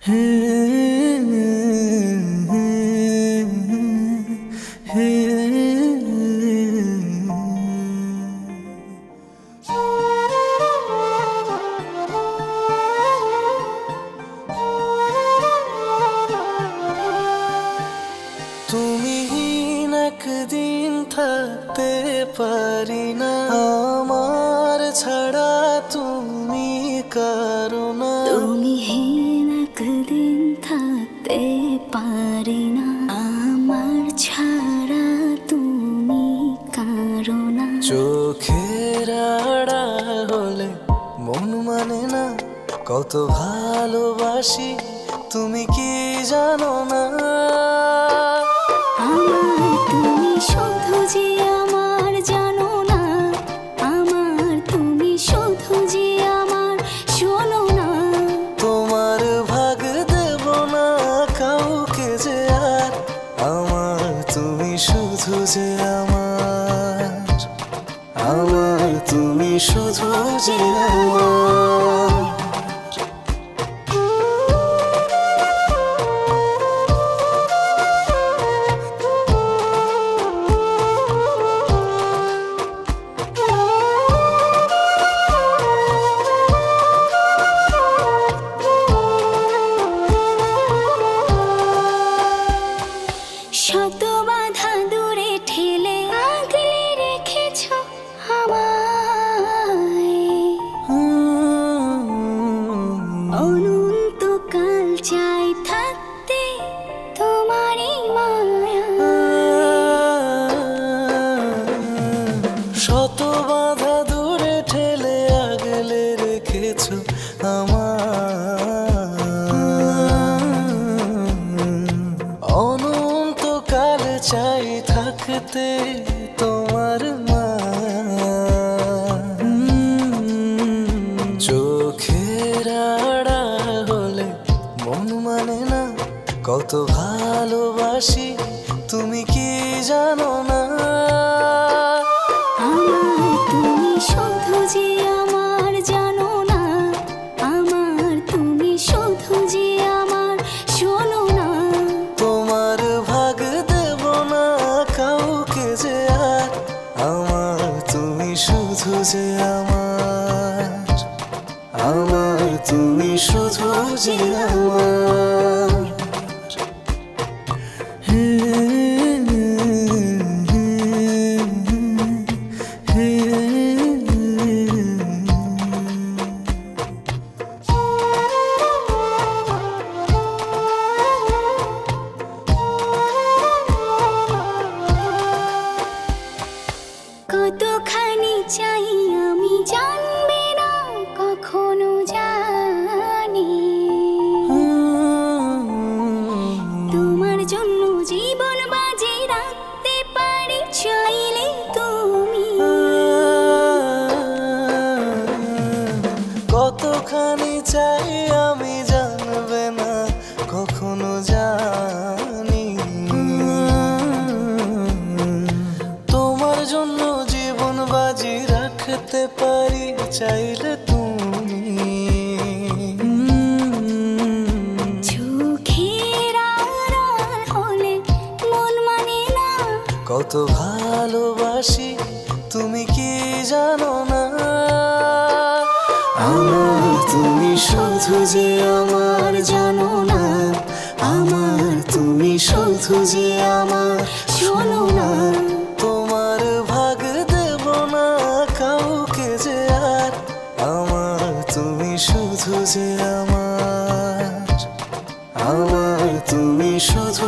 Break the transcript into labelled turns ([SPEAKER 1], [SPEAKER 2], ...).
[SPEAKER 1] তুমিহীন একদিন থাকতে পারি না, আমার ছাড়া তুমি কারো না।
[SPEAKER 2] তুমিহীন একদিন থাকতে পারি না, আমার ছাড়া তুমি কারো না।
[SPEAKER 1] চোখের আড়াল হলে মন মানে না, কত ভালোবাসি তুমি কি জানো না।
[SPEAKER 2] তুমি শুধু যে আমার জানো না, আমার তুমি শুধু যে আমার শোনো না।
[SPEAKER 1] তোমার ভাগ দেব না কাউকে যে আর, আমার তুমি শুধু যে আমার, আমার তুমি শুধু যে আমার।
[SPEAKER 2] শত বাধা দূরে ঠেলে আগলে রেখেছ আমায়, অনন্তকাল চাই থাকতে তোমারই মায়া।
[SPEAKER 1] শত বাধা দূরে ঠেলে আগলে রেখেছ অনন্তকাল চাই থাকতে তোমার মায়া। চোখের আড়াল হলে মন মানে না, কত ভালোবাসি তুমি কি জানো না।
[SPEAKER 2] তুমি শুধু যে আমার জানো না, আমার তুমি শুধু যে আমার শোনো না।
[SPEAKER 1] তোমার ভাগ দেব না কাউকে যে আর, আমার তুমি শুধু যে আমার, আমার তুমি শুধু যে আমার।
[SPEAKER 2] কতখানি চাই আমি জানবে না কখনো জানি, তোমার জন্য জীবন বাজি রাখতে পারি চাইলে তুমি।
[SPEAKER 1] কতখানি চাই আমি জানবে না কখনো জানি, তোমার জন্য জীবন বাজি রাখতে পারি চাইলে তুমি।
[SPEAKER 2] চোখের আড়াল হলে মন মানে না,
[SPEAKER 1] কত ভালোবাসি তুমি কি জানো না। আমার তুমি শুধু যে আমার জানো না, আমার তুমি শুধু যে আমার শোনো না। তোমার ভাগ দেব না কাউকে যে আর, আমার তুমি শুধু যে আমার, আমার তুমি শুধু